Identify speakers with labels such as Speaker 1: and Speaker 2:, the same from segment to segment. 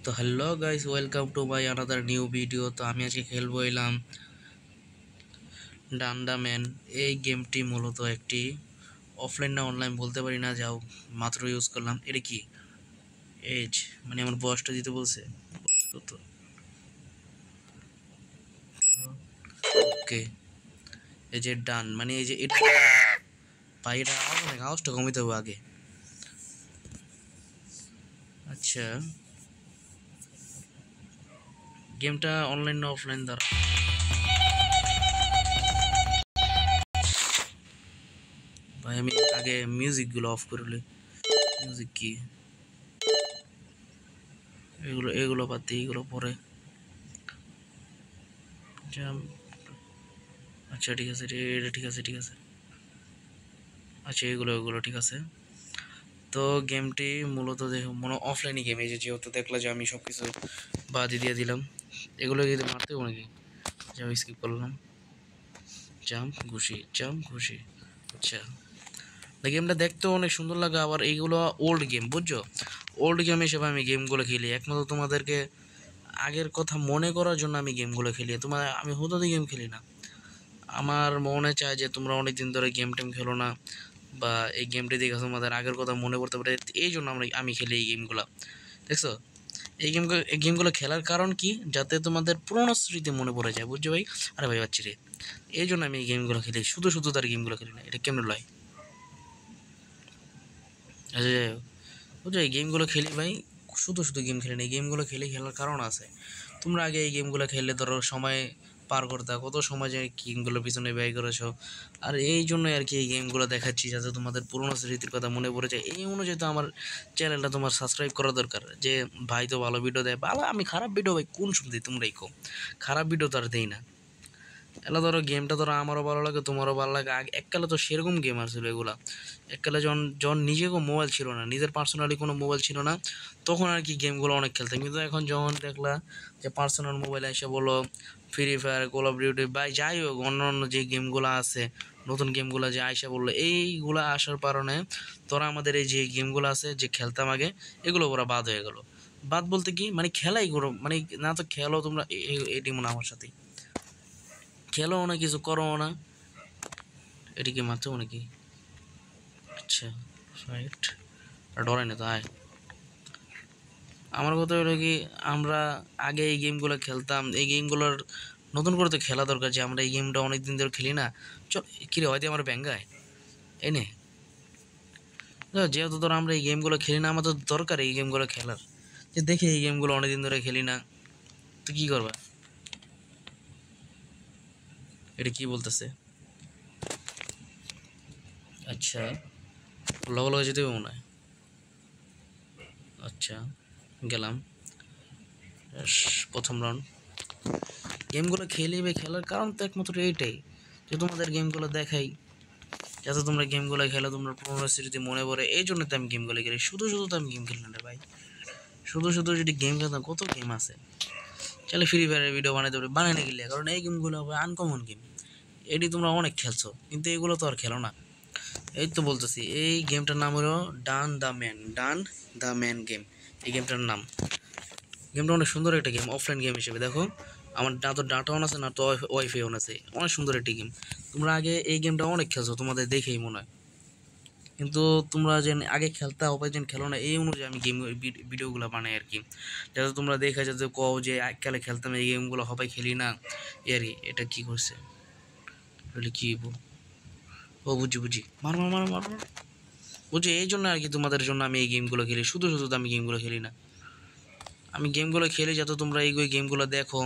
Speaker 1: তো hello guys, welcome to my another new video. তো আমি আজকে খেলবো এলাম ডান্ডা ম্যান। এই গেমটি মূলত একটি অফলাইন না অনলাইন বলতে পারি না, যাও মাত্র ইউজ করলাম। এটা কি এজ, মানে আমার বয়সটা দিতে বলছে কত। ওকে, এই যে ডান, মানে এই যে এটা ভাই, এটা আওয়াজটা কমিতে হবে আগে। আচ্ছা, গেমটা অনলাইন না অফলাইন দ্বারা? ভাই আমি আগে মিউজিকগুলো অফ করলে। মিউজিক কি, এগুলো এগুলো বাদ দিয়ে এগুলো পরে। আচ্ছা ঠিক আছে, এটা ঠিক আছে, ঠিক আছে। আচ্ছা এগুলো এগুলো ঠিক আছে। তো গেমটি মূলত মনে অফলাইনই গেম। এই যে যেহেতু দেখলা যে আমি সব কিছু বাদই দিয়ে দিলাম, এগুলো যদি মারতে হবে নাকি, যাও স্কিপ করলাম। জাম্প ঘুষি, জাম্প ঘুষি। আচ্ছা, গেমটা দেখতেও অনেক সুন্দর লাগে। আবার এইগুলো ওল্ড গেম, বুঝছো? ওল্ড গেম হিসেবে আমি গেমগুলো খেলি একমাত্র তোমাদেরকে আগের কথা মনে করার জন্য আমি গেমগুলো খেলি। আমি হুদুদি গেম খেলি না। আমার মনে চায় যে তোমরা অনেক দিন ধরে গেম টেম খেলো না, বা এই গেমটি দেখে তোমাদের আগের কথা মনে পড়তে পারে, এই জন্য আমি খেলি এই গেমগুলো। দেখছো, এই গেমগুলো খেলার কারণ কি, যাতে তোমাদের পুরোনো স্মৃতি মনে পড়ে যায়, বুঝছো ভাই? আরে ভাই বাচ্চি রে, এই জন্য আমি এই গেমগুলো খেলি। শুধু শুধু তার গেমগুলো খেলি না, এটা কেমন লয়? আচ্ছা যাই হোক, বুঝছো, এই গেমগুলো খেলি ভাই, শুধু শুধু গেম খেলি না। এই গেমগুলো খেলার কারণ আছে। তোমরা আগে এই গেমগুলো খেললে ধরো সময় পার করতে, কত সময় যে গেমগুলোর পিছনে ব্যয় করেছো। আর এই জন্যই আর কি এই গেমগুলো দেখাচ্ছি, যাতে তোমাদের পুরোনো স্মৃতির কথা মনে পড়ে যায়। এই অনুযায়ী তো আমার চ্যানেলটা তোমার সাবস্ক্রাইব করা দরকার। যে ভাই তো ভালো ভিডিও দেয়, ভালো, আমি খারাপ ভিডিও ভাই কোন শুনতে, তোমরাই কো। খারাপ ভিডিও তো আর দেই না। এলা ধরো গেমটা ধরো আমারও ভালো লাগে, তোমারও ভালো লাগে। আগে এককালে তো সেরকম গেম আসছিল এগুলা। এককালে যখন যখন নিজেকেও মোবাইল ছিল না, নিজের পার্সোনালি কোনো মোবাইল ছিল না, তখন আর কি গেমগুলো অনেক খেলতাম। কিন্তু এখন যখন দেখলা যে পার্সোনাল মোবাইল এসে বলো, free fire, call of duty বা যাই হোক অন্য অন্য যে গেমগুলো আছে, নতুন গেমগুলো যে আইসা বললো, এইগুলো আসার কারণে তোরা আমাদের এই যে গেমগুলো আছে যে খেলতাম আগে, এগুলো ওরা বাদ হয়ে গেলো। বাদ বলতে কি, মানে খেলাই করো, মানে না তো খেলো তোমরা, এটি মনে আমার সাথে খেলো না, কিছু করো না, এটিকে মারতেও নাকি? আচ্ছা রাইট, ডরাই না তো আয়। আমার কথা হলো কি, আমরা আগে এই গেমগুলো খেলতাম, এই গেমগুলোর নতুন করে তো খেলা দরকার। যে আমরা এই গেমটা অনেক দিন ধরে খেলি না, চল কিরে হয়তো আমার ব্যাঙ্গায় এনে। যেহেতু ধরো আমরা এই গেমগুলো খেলি না, আমাদের দরকার এই গেমগুলো খেলার। যে দেখি এই গেমগুলো অনেকদিন ধরে খেলি না, তো কী করবা? এটা কি বলতেছে? আচ্ছা, লগো লগে যেতে হবে মনে হয়। আচ্ছা গেলাম, প্রথম রাউন্ড। গেমগুলো খেলি ভাই, খেলার কারণ তো একমাত্র এইটাই, যে তোমাদের গেমগুলো দেখাই, যাতে তোমরা গেমগুলো খেলো, তোমরা পুরোনো স্মৃতি মনে পড়ে। এই জন্য তো আমি গেমগুলো খেলি। শুধু শুধু তো আমি গেম খেলি না রে ভাই। শুধু শুধু যদি গেম খেলতাম, কত গেম আছে। চলে ফ্রি ফায়ারের ভিডিও বানাইতে পারি, বানাই না গেলে, কারণ এই গেমগুলো হবে আনকমন গেম। এটি তোমরা অনেক খেলছো, কিন্তু এগুলো তো আর খেলো না। এই তো বলতেছি, এই গেমটার নাম হলো done the man, done the man game, এই গেমটার নাম। গেমটা অনেক সুন্দর একটা গেম, অফলাইন গেম হিসেবে। দেখো আমার না তো ডাটা অন আছে, না তো ওয়াইফাই অন আছে। অনেক সুন্দর একটি গেম। তোমরা আগে এই গেমটা অনেক খেলছো, তোমাদের দেখেই মনে হয়। কিন্তু তোমরা যে আগে খেলতে হবে, যে খেলো না, এই অনুযায়ী আমি গেম ভিডিওগুলো বানাই আর কি, যাতে তোমরা দেখে যাতে কও যে এককালে খেলতাম এই গেমগুলো, হবাই খেলি না আর কি। এটা কি করছে বলে কি ও, বুঝি বুঝি, মার মার মার মার মার। বুঝি, এই জন্য আর কি তোমাদের জন্য আমি এই গেমগুলো খেলি। শুধু শুধু তো আমি গেমগুলো খেলি না, আমি গেমগুলো খেলি যাতে তোমরা এই গেমগুলো দেখো।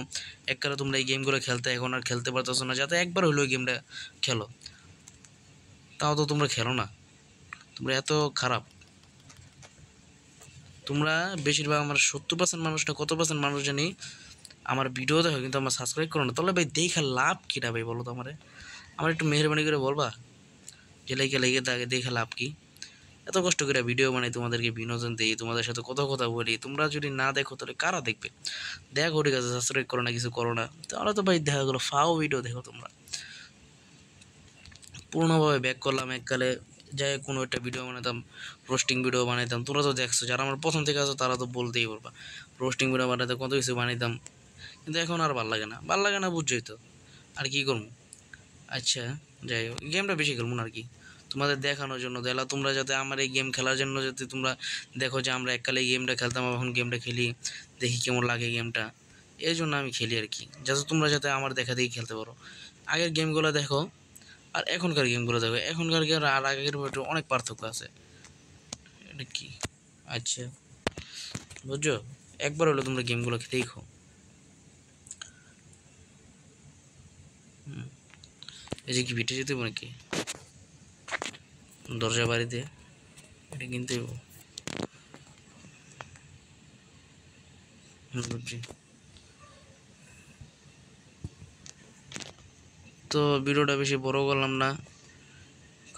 Speaker 1: এককালে তোমরা এই গেমগুলো খেলতে, এখন আর খেলতে পারতেছো না, যাতে একবার হলেও গেমটা খেলো। তাও তো তোমরা খেলো না, তোমরা এত খারাপ। তোমরা বেশিরভাগ, আমার 70% মানুষ না কত পার্সেন্ট মানুষ জানি আমার ভিডিও দেখো, কিন্তু আমার সাবস্ক্রাইব করো না। তাহলে ভাই দেখা লাভ কীটা ভাই, বলো তো আমারে। আমার একটু মেহরবানি করে বলবা যে লেগে লেগে দেখে লাভ কি? এত কষ্ট করে ভিডিও বানাই, তোমাদেরকে বিনোদন দিই, তোমাদের সাথে কত কথা বলি, তোমরা যদি না দেখো তাহলে কারা দেখবে? দেখো ঠিক আছে, সাবস্ক্রাইব করো না, কিছু করো না, তাহলে তো ভাই দেখা গেলো ফাও ভিডিও দেখো তোমরা। পূর্ণভাবে ব্যাক করলাম এককালে, যাই কোনো একটা ভিডিও বানাতাম, রোস্টিং ভিডিও বানাইতাম। তোমরা তো দেখছো, যারা আমার প্রথম থেকে আছো তারা তো বলতেই পারবা, রোস্টিং ভিডিও বানাইতাম, কত কিছু বানাইতাম। কিন্তু এখন আর ভাল লাগে না বুঝছোই তো, আর কি করবো। আচ্ছা, যাই হোক, গেমটা বেশি খেলবো না আর কি, তোমাদের দেখানোর জন্য দিলা, তোমরা যাতে আমার এই গেম খেলার জন্য যাতে তোমরা দেখো যে আমরা এককালে এই গেমটা খেলতাম, এখন গেমটা খেলি, দেখি কেমন লাগে গেমটা, এই জন্য আমি খেলি আর কি, যাতে তোমরা যাতে আমার দেখা দেখি খেলতে পারো। আগের গেমগুলো দেখো আর এখনকার গেমগুলো দেখো, এখনকার গেম আর আগের মধ্যে অনেক পার্থক্য আছে। এটা কি? আচ্ছা, বুঝছো, একবার হলো তোমরা গেমগুলো দেখো। এই যে কি ভিটে যেতে নাকি দরজা বাড়িতে, এটা কিনতে হইব। বুঝছি। তো ভিডিওটা বেশি বড় করলাম না,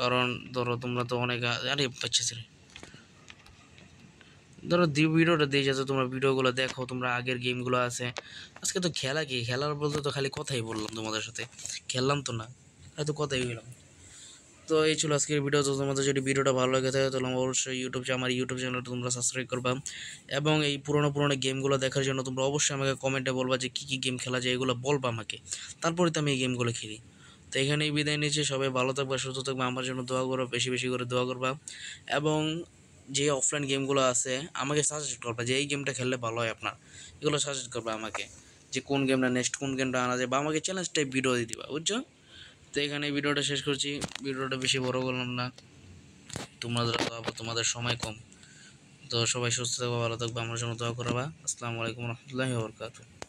Speaker 1: কারণ ধরো তোমরা তো অনেক আরে বাচ্চা ছেলে, ধরো ভিডিওটা দিয়ে যাতে তোমরা ভিডিওগুলো দেখো, তোমরা আগের গেমগুলো আছে। আজকে তো খেলা কি, খেলার বলতে তো খালি কথাই বললাম তোমাদের সাথে, খেললাম তো না, হয়তো কথাই বললাম। তো এই ছিল আজকের ভিডিও। তো তোমাদের যদি ভিডিওটা ভালো লাগে থাকে তাহলে অবশ্যই আমার ইউটিউব চ্যানেলটা তোমরা সাবস্ক্রাইব করবা, এবং এই পুরোনো গেমগুলো দেখার জন্য তোমরা অবশ্যই আমাকে কমেন্টে বলবা যে কী কী গেম খেলা যায়, এগুলো বলবা আমাকে, তারপরে তো আমি এই গেমগুলো খেলি। তো এখানেই বিদায় নিচ্ছি, সবাই ভালো থাকবা, সুস্থ থাকবা, আমার জন্য দোয়া করবা, বেশি বেশি করে দোয়া করবা, এবং যে অফলাইন গেমগুলো আছে আমাকে সাজেস্ট করবা যে এই গেমটা খেললে ভালো হয় আপনার, এগুলো সাজেস্ট করবা আমাকে, যে কোন গেমটা নেক্সট কোন গেমটা আনা যায়, বা আমাকে চ্যালেঞ্জ টাইপ ভিডিও দিয়ে দিবা, বুঝছো। তো এখানে ভিডিওটা শেষ করছি, ভিডিওটা বেশি বড় করলাম না, তোমাদের সময় কম। তো সবাই সুস্থ থাকবা, ভালো থাকবা, আমার জন্য দোয়া করবা। আসসালামু আলাইকুম রহমতুল্লাহি ওয়া বারাকাতুহু।